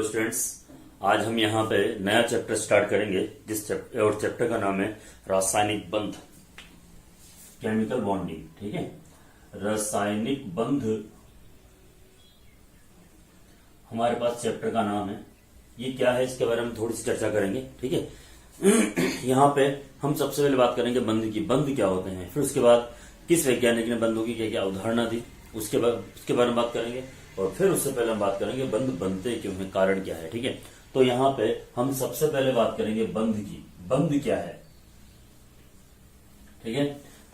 Hello students, आज हम यहाँ पे नया चैप्टर स्टार्ट करेंगे। जिस चैप्टर का नाम है रासायनिक बंध, केमिकल बॉन्डिंग। ठीक है, रासायनिक बंध हमारे पास चैप्टर का नाम है। ये क्या है, इसके बारे में थोड़ी सी चर्चा करेंगे। ठीक है, यहाँ पे हम सबसे पहले बात करेंगे बंध की। बंध क्या होते हैं, फिर उसके बाद किस वैज्ञानिक ने बंधों की क्या क्या अवधारणा दी, उसके बारे में बात करेंगे। और फिर उससे पहले हम बात करेंगे बंध बनते क्यों हैं, कारण क्या है। ठीक है, तो यहाँ पे हम सबसे पहले बात करेंगे बंध की। बंध क्या है? ठीक है,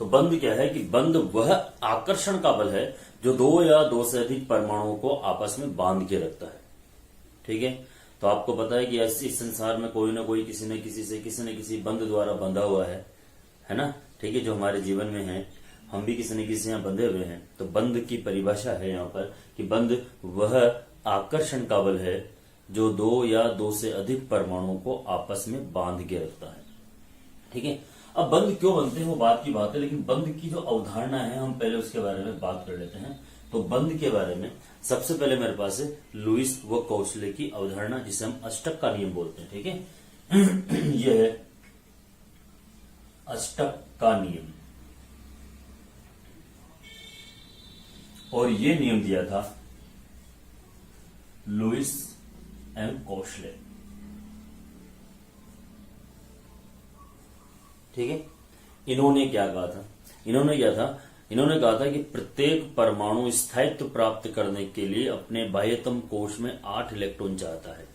तो बंध क्या है कि बंध वह आकर्षण का बल है जो दो या दो से अधिक परमाणुओं को आपस में बांध के रखता है। ठीक है, तो आपको पता है कि इस संसार में कोई ना कोई किसी न किसी बंध द्वारा बंधा हुआ है ना। ठीक है, जो हमारे जीवन में है, हम भी किसी न किसी यहाँ बंधे हुए हैं। तो बंध की परिभाषा है यहाँ पर कि बंध वह आकर्षण का बल है जो दो या दो से अधिक परमाणुओं को आपस में बांध के रखता है। ठीक है, अब बंध क्यों बनते हैं वो बात की बात है, लेकिन बंध की जो अवधारणा है हम पहले उसके बारे में बात कर लेते हैं। तो बंध के बारे में सबसे पहले मेरे पास है लुईस व कौशले की अवधारणा, जिसे हम अष्टक का नियम बोलते हैं। ठीक है, यह है अष्टक का नियम, और ये नियम दिया था लुईस एम कौशले। ठीक है, इन्होंने क्या कहा था? इन्होंने कहा था कि प्रत्येक परमाणु स्थायित्व प्राप्त करने के लिए अपने बाह्यतम कोश में 8 इलेक्ट्रॉन चाहता है।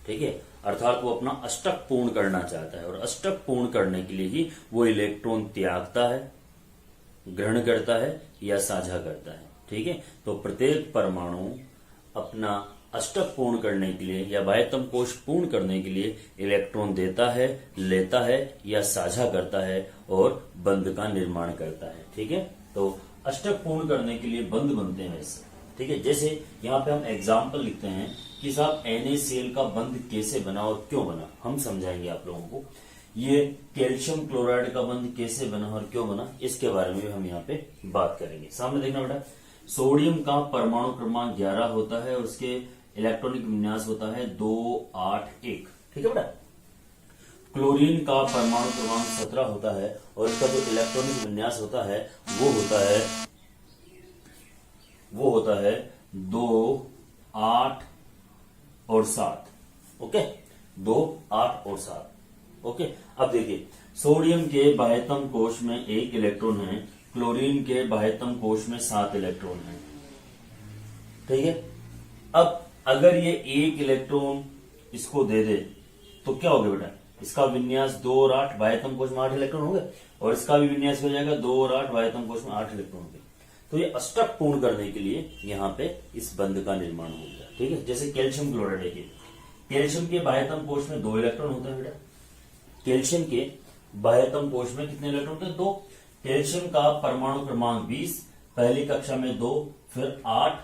ठीक है, अर्थात वो अपना अष्टक पूर्ण करना चाहता है, और अष्टक पूर्ण करने के लिए ही वो इलेक्ट्रॉन त्यागता है, ग्रहण करता है या साझा करता है। ठीक है, तो प्रत्येक परमाणु अपना अष्टक पूर्ण करने के लिए या बाह्यतम कोश पूर्ण करने के लिए इलेक्ट्रॉन देता है, लेता है या साझा करता है और बंध का निर्माण करता है। ठीक है, तो अष्टक पूर्ण करने के लिए बंध बनते हैं ऐसे। ठीक है, जैसे यहाँ पे हम एग्जाम्पल लिखते हैं कि साहब NaCl का बंध कैसे बना और क्यों बना, हम समझाएंगे आप लोगों को। ये कैल्शियम क्लोराइड का बंध कैसे बना और क्यों बना, इसके बारे में भी हम यहाँ पे बात करेंगे। सामने देखना बेटा, सोडियम का परमाणु क्रमांक 11 होता है और उसके इलेक्ट्रॉनिक विन्यास होता है 281। ठीक है बेटा, क्लोरीन का परमाणु क्रमांक 17 होता है और इसका जो इलेक्ट्रॉनिक विन्यास होता है वो होता है 2, 8 और 7। ओके, 2, 8 और 7। ओके, अब देखिए, सोडियम के बाह्यतम कोश में 1 इलेक्ट्रॉन है, क्लोरीन के बाह्यतम कोश में 7 इलेक्ट्रॉन है। ठीक है, अब अगर ये 1 इलेक्ट्रॉन इसको दे दे तो क्या होगा बेटा, इसका विन्यास 2 और 8, बाह्यतम कोश में 8 इलेक्ट्रॉन होंगे, और इसका भी विन्यास हो जाएगा 2 और 8, बाह्यतम कोश में 8 इलेक्ट्रॉन होंगे। तो ये अष्टक पूर्ण करने के लिए यहाँ पे इस बंध का निर्माण हो गया। ठीक है, जैसे कैल्शियम क्लोराइड है, कैल्शियम के बाह्यतम कोश में 2 इलेक्ट्रॉन होते हैं बेटा। कैल्शियम के बाह्यतम कोश में कितने इलेक्ट्रॉन होते हैं? 2। कैल्शियम का परमाणु क्रमांक 20, पहली कक्षा में 2, फिर 8,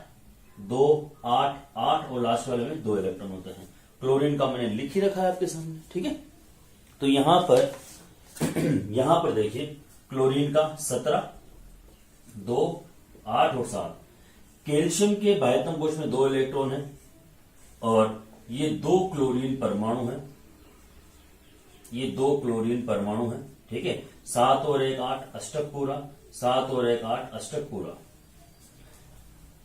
2, 8, 8 और लास्ट वाले में 2 इलेक्ट्रॉन होते हैं। क्लोरीन का मैंने लिख ही रखा है आपके सामने। ठीक है, तो यहां पर देखिए, क्लोरीन का 17, 2, 8 और 7। कैल्शियम के बाह्यतम कोश में 2 इलेक्ट्रॉन है और ये 2 क्लोरीन परमाणु है, ये 2 क्लोरीन परमाणु है। ठीक है, 7 और 1, 8 अष्टक पूरा, 7 और 1, 8 अष्टक पूरा।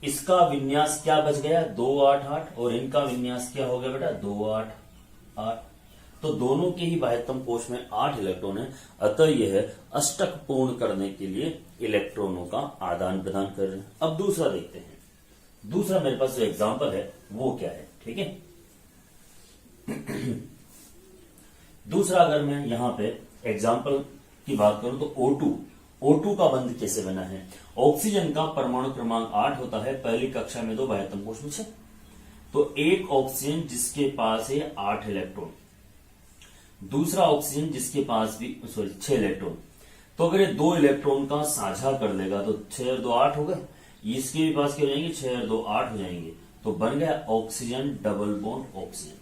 इसका विन्यास क्या बच गया? 2, 8, 8, और इनका विन्यास क्या हो गया बेटा? 2, 8, 8। तो दोनों के ही बाह्यतम कोश में 8 इलेक्ट्रॉन है, अतः यह अष्टक पूर्ण करने के लिए इलेक्ट्रॉनों का आदान प्रदान कर रहे हैं। अब दूसरा देखते हैं। दूसरा मेरे पास जो एग्जाम्पल है वो क्या है? ठीक है, दूसरा अगर मैं यहां पे एग्जाम्पल की बात करूं तो O2 का बंध कैसे बना है? ऑक्सीजन का परमाणु क्रमांक 8 होता है, पहली कक्षा में 2, बाह्यतम कोश में 6। तो एक ऑक्सीजन जिसके पास है 8 इलेक्ट्रॉन, दूसरा ऑक्सीजन जिसके पास भी 6 इलेक्ट्रॉन। तो अगर ये 2 इलेक्ट्रॉन का साझा कर लेगा तो 6 और 2 8 हो गए, इसके भी पास क्या हो जाएंगे? 6 और 2 8 हो जाएंगे, तो बन गया ऑक्सीजन डबल बॉन्ड ऑक्सीजन।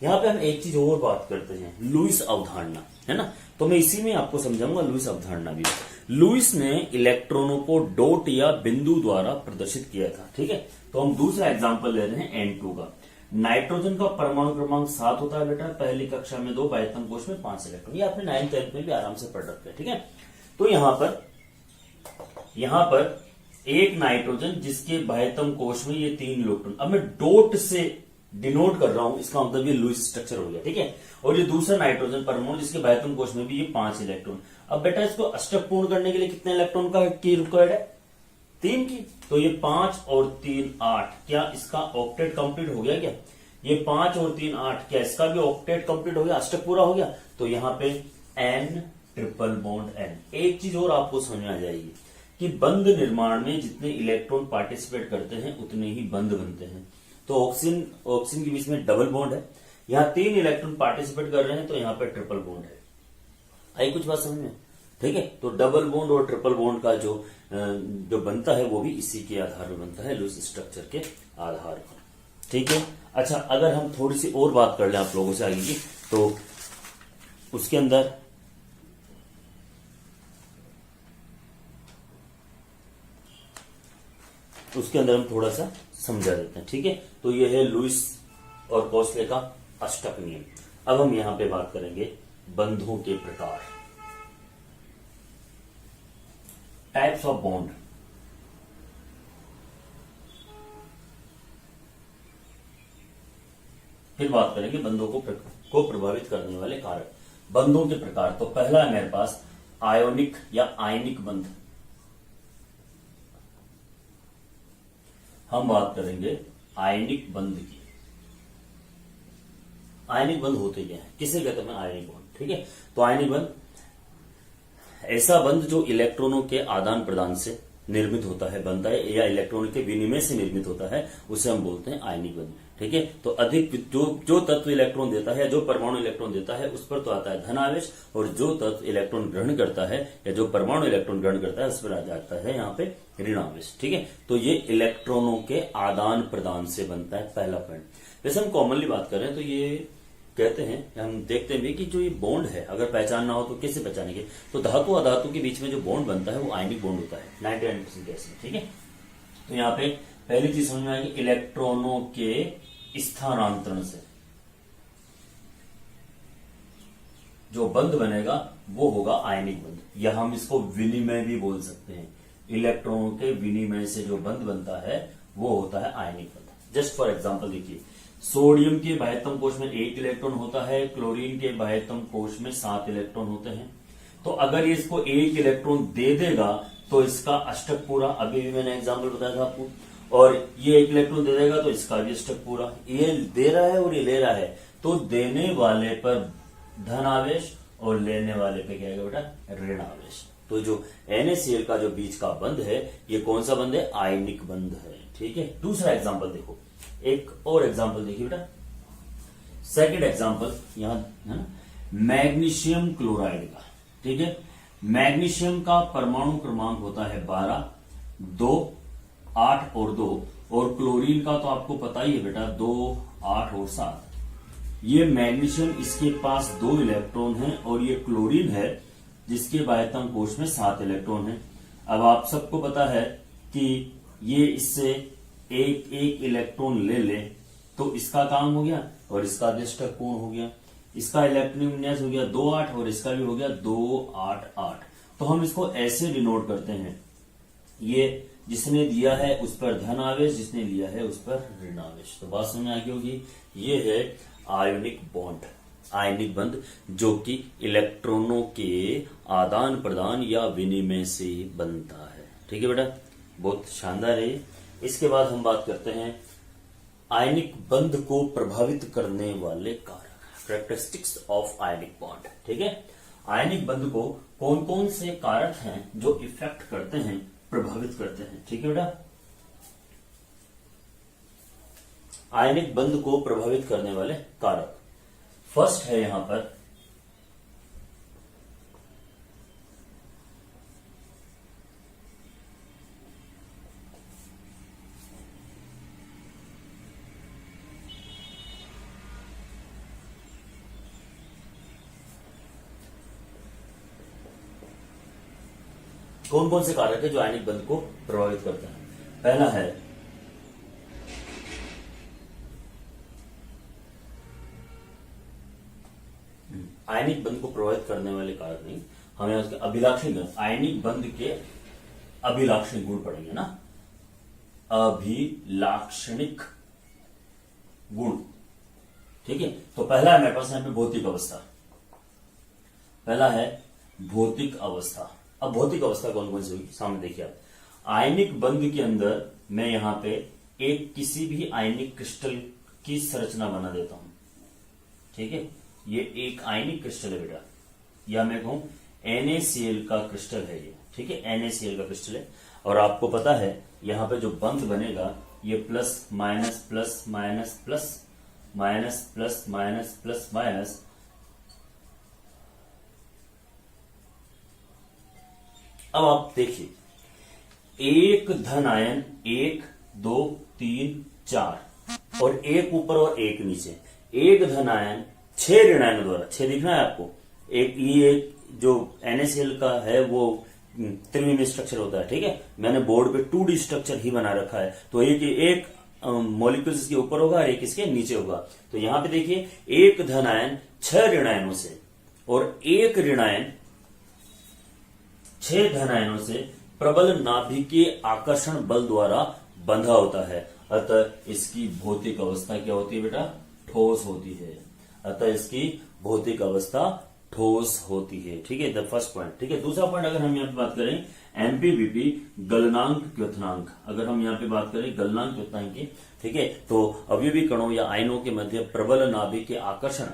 यहाँ पे हम एक चीज और बात करते हैं, लुईस अवधारणा, है ना। तो मैं इसी में आपको समझाऊंगा लुईस अवधारणा भी। लुईस ने इलेक्ट्रॉनों को डॉट या बिंदु द्वारा प्रदर्शित किया था। ठीक है, तो हम दूसरा एग्जांपल ले रहे हैं N2 का। नाइट्रोजन का परमाणु क्रमांक 7 होता है बेटा, पहली कक्षा में 2, बाह्यतम कोश में 5 इलेक्ट्रॉन। ये आपने 9th 10th में भी आराम से पढ़ रखे हैं, ठीक है। तो यहां पर एक नाइट्रोजन जिसके बाह्यतम कोश में ये 3 इलेक्ट्रॉन, अब मैं डॉट से डिनोट कर रहा हूं, इसका मतलब ये लुईस स्ट्रक्चर हो गया, ठीक है। और ये दूसरा नाइट्रोजन परमाणु जिसके बाह्यतम कोश में भी ये 5 इलेक्ट्रॉन। अब बेटा इसको अष्टक पूर्ण करने के लिए कितने इलेक्ट्रॉन की रिक्वायर्ड है? 3 की। तो ये 5 और 3 8, क्या इसका ऑक्टेट कंप्लीट हो गया? क्या ये 5 और 3 8, क्या इसका भी ऑक्टेट कंप्लीट हो गया, अष्टक पूरा हो गया? तो यहाँ पे N ट्रिपल बॉन्ड N। एक चीज और आपको समझ में आ जाएगी कि बंध निर्माण में जितने इलेक्ट्रॉन पार्टिसिपेट करते हैं उतने ही बंध बनते हैं। तो ऑक्सीजन के बीच में डबल बॉन्ड है, यहाँ 3 इलेक्ट्रॉन पार्टिसिपेट कर रहे हैं, तो यहाँ पे ट्रिपल बॉन्ड है। आई कुछ बात समझ में? ठीक है। तो डबल बॉन्ड और ट्रिपल बॉन्ड का जो बनता है वो भी इसी के आधार पर बनता है, लुईस स्ट्रक्चर के आधार पर, ठीक है। अच्छा, अगर हम थोड़ी सी और बात कर लें आप लोगों से आगे की, तो उसके अंदर हम थोड़ा सा समझा देते हैं, ठीक है। तो ये है लुईस और कोसले का अष्टक नियम। अब हम यहां पे बात करेंगे बंधों के प्रकार, टाइप्स ऑफ बॉन्ड। फिर बात करेंगे बंधों को प्रभावित करने वाले कारक। बंधों के प्रकार, तो पहला है मेरे पास आयोनिक या आयनिक बंध। हम बात करेंगे आयनिक बंध की। आयनिक बंध होते क्या है, किसे कहते हैं आयनिक बंध, ठीक है। तो आयनिक बंध ऐसा बंध जो इलेक्ट्रॉनों के आदान प्रदान से निर्मित होता है, बनता है, या इलेक्ट्रॉनों के विनिमय से निर्मित होता है, उसे हम बोलते हैं आयनिक बंध, ठीक है। तो अधिक जो तत्व इलेक्ट्रॉन देता है, जो परमाणु इलेक्ट्रॉन देता है, उस पर तो आता है धन आवेश, और जो तत्व इलेक्ट्रॉन ग्रहण करता है या जो परमाणु इलेक्ट्रॉन ग्रहण करता है, उस पर आ जाता है यहाँ पे ऋण आवेश, ठीक है। तो ये इलेक्ट्रॉनों के आदान प्रदान से बनता है, पहला पॉइंट। वैसे हम कॉमनली बात करें तो ये कहते हैं, हम देखते हैं भी कि जो ये बॉन्ड है, अगर पहचानना हो तो कैसे पहचानेंगे, तो धातु अधातु के बीच में जो बॉन्ड बनता है वो आयनिक बॉन्ड होता है 99% केस में, ठीक है। तो यहाँ पे पहली चीज समझ में आएगी, इलेक्ट्रॉनों के स्थानांतरण से जो बंध बनेगा वो होगा आयनिक बंध, या हम इसको विनिमय भी बोल सकते हैं। इलेक्ट्रॉनों के विनिमय से जो बंध बनता है वो होता है आयनिक बंध। जस्ट फॉर एग्जांपल देखिए, सोडियम के बाह्यतम कोश में 1 इलेक्ट्रॉन होता है, क्लोरीन के बाह्यतम कोश में 7 इलेक्ट्रॉन होते हैं। तो अगर ये इसको 1 इलेक्ट्रॉन दे देगा तो इसका अष्टक पूरा, अभी भी मैंने एग्जांपल बताया था आपको, और ये 1 इलेक्ट्रॉन दे देगा तो इसका भी अष्टक पूरा। ये दे रहा है और ये ले रहा है, तो देने वाले पर धन आवेश और लेने वाले पे क्या आएगा बेटा, ऋण आवेश। तो जो NaCl का जो बीच का बंध है, ये कौन सा बंध है, आयनिक बंध है, ठीक है। दूसरा एग्जाम्पल देखो, एक और एग्जाम्पल देखिए बेटा, सेकंड एग्जाम्पल यहां है ना, मैग्नीशियम क्लोराइड का, ठीक है। मैग्नीशियम का परमाणु क्रमांक होता है 12, 2, 8 और 2, और क्लोरीन का तो आपको पता ही है बेटा 2, 8 और 7। ये मैग्नीशियम, इसके पास 2 इलेक्ट्रॉन है, और ये क्लोरीन है जिसके बाह्यतम कोश में 7 इलेक्ट्रॉन है। अब आप सबको पता है कि ये इससे एक इलेक्ट्रॉन ले ले तो इसका काम हो गया और इसका भी अष्टक पूर्ण हो गया। इसका इलेक्ट्रॉनिक विन्यास हो गया 2, 8 और इसका भी हो गया 2, 8, 8। तो हम इसको ऐसे डिनोट करते हैं, ये जिसने दिया है उस पर धन आवेश, जिसने लिया है उस पर ऋण आवेश। तो बात समझ आ गई होगी, ये है आयोनिक बॉन्ड, आयनिक बंध, जो कि इलेक्ट्रॉनों के आदान प्रदान या विनिमय से बनता है, ठीक है बेटा, बहुत शानदार है। इसके बाद हम बात करते हैं आयनिक बंध को प्रभावित करने वाले कारक, कैरेक्टरिस्टिक्स ऑफ आयनिक बॉन्ड, ठीक है। आयनिक बंध को कौन कौन से कारक हैं जो इफेक्ट करते हैं, प्रभावित करते हैं, ठीक है बेटा। आयनिक बंध को प्रभावित करने वाले कारक, फर्स्ट है यहां पर कौन कौन से कारक है जो आयनिक बंध को प्रभावित करते हैं। पहला है आयनिक बंध को प्रभावित करने वाले कारक नहीं, हमें उसके अभिलाक्षणिक गुण, आयनिक बंध के अभिलाक्षणिक गुण पढ़ेंगे ना, अभिलाक्षणिक गुण। ठीक है, तो पहला है मेरे पास यहाँ पे भौतिक अवस्था, पहला है भौतिक अवस्था। अब भौतिक अवस्था कौन कौन सी होगी सामने देखिए आप। आयनिक बंध के अंदर मैं यहां पे एक किसी भी आयनिक क्रिस्टल की संरचना बना देता हूं। ठीक है, ये एक आयनिक क्रिस्टल है बेटा, या मैं कहूं NaCl का क्रिस्टल है ये। ठीक है, NaCl का क्रिस्टल है, और आपको पता है यहां पे जो बंध बनेगा ये plus minus plus minus plus minus plus minus plus minus, अब आप देखिए एक धन आयन 1 2 3 4 और एक ऊपर और एक नीचे, एक धन आयन 6 ऋण आयनों द्वारा, 6 दिखना है आपको। एक ये जो NaCl का है वो त्रिविमीय स्ट्रक्चर होता है। ठीक है, मैंने बोर्ड पे 2D स्ट्रक्चर ही बना रखा है, तो एक मॉलिक्यूल इसके ऊपर होगा और एक इसके नीचे होगा। तो यहां पे देखिए एक धन आयन 6 ऋण आयनों से और एक ऋण आयन 6 धन आयनों से प्रबल नाभिकीय आकर्षण बल द्वारा बंधा होता है। अतः इसकी भौतिक अवस्था क्या होती है बेटा? ठोस होती है। अतः इसकी भौतिक अवस्था ठोस होती है। ठीक है, द फर्स्ट पॉइंट। ठीक है, दूसरा पॉइंट अगर हम यहाँ पे बात करें एमपीबीपी गलनांक क्योथनांक, अगर हम यहाँ पे बात करें गलनांक क्योथनांक की, ठीक है, तो अवयवी कणों या आयनों के मध्य प्रबल नाभिकीय आकर्षण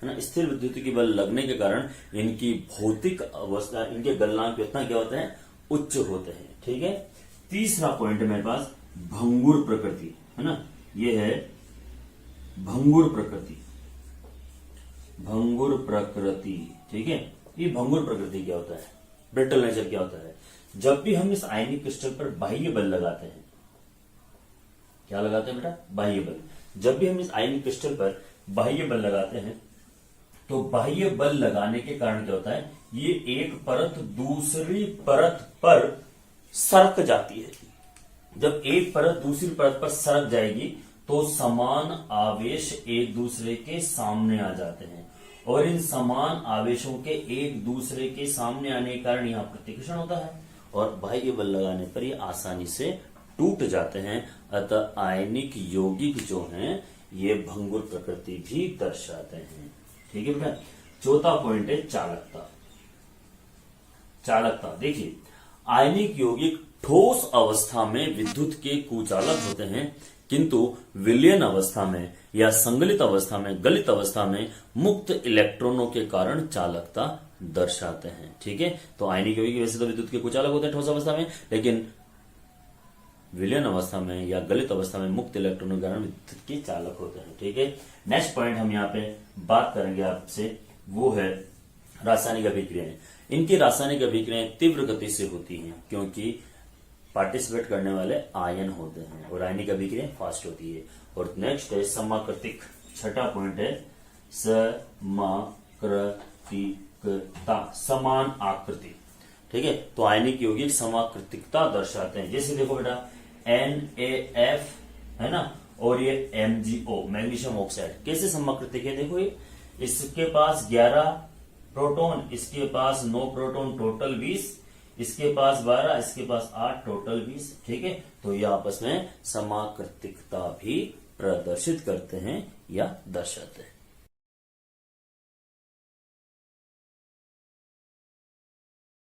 है ना, स्थिर विद्युत बल लगने के कारण इनकी भौतिक अवस्था, इनके गलनांक क्योथनांक क्या होते हैं? उच्च होते हैं। ठीक है, तीसरा पॉइंट है मेरे पास भंगुर प्रकृति, है ना, ये है भंगुर प्रकृति। भंगुर प्रकृति, ठीक है, ये भंगुर प्रकृति क्या होता है? ब्रिटल नेचर क्या होता है? जब भी हम इस आयनिक क्रिस्टल पर बाह्य बल लगाते हैं, क्या लगाते हैं बेटा? बाह्य बल। जब भी हम इस आयनिक क्रिस्टल पर बाह्य बल लगाते हैं तो बाह्य बल लगाने के कारण क्या होता है? ये एक परत दूसरी परत पर सरक जाती है। जब एक परत दूसरी परत पर सरक जाएगी तो समान आवेश एक दूसरे के सामने आ जाते हैं, और इन समान आवेशों के एक दूसरे के सामने आने के कारण यहां प्रतिकर्षण होता है और बाह्य बल लगाने पर ये आसानी से टूट जाते हैं। अतः आयनिक यौगिक जो हैं ये भंगुर प्रकृति भी दर्शाते हैं। ठीक है बेटा, चौथा पॉइंट है चालकता। चालकता देखिए, आयनिक यौगिक ठोस अवस्था में विद्युत के कुचालक होते हैं, किंतु विलयन अवस्था में या संगलित अवस्था में, गलित अवस्था में मुक्त इलेक्ट्रॉनों के कारण चालकता दर्शाते हैं। ठीक है, तो आयनिक यौगिक वैसे तो विद्युत के कुचालक होते हैं ठोस अवस्था में, लेकिन विलयन अवस्था में या गलित अवस्था में मुक्त इलेक्ट्रॉनों के कारण विद्युत के चालक होते हैं। ठीक है, नेक्स्ट पॉइंट हम यहाँ पे बात करेंगे आपसे, वो है रासायनिक अभिक्रियाएं। इनकी रासायनिक अभिक्रियाएं तीव्र गति से होती हैं क्योंकि पार्टिसिपेट करने वाले आयन होते हैं, और आयनिक अभिक्रिया फास्ट होती है। और नेक्स्ट है समाकृतिक। छठा पॉइंट है समाकृतिकता, समान आकृति। ठीक है, तो आयनिक यौगिक समाकृतिकता दर्शाते हैं। जैसे देखो बेटा NaF है ना, और ये MgO मैग्नीशियम ऑक्साइड कैसे समाकृतिक है? देखो ये, इसके पास 11 प्रोटॉन, इसके पास 9 प्रोटॉन, टोटल 20, इसके पास 12, इसके पास 8, टोटल 20। ठीक है, तो ये आपस में समाकृतिकता भी प्रदर्शित करते हैं या दर्शाते हैं।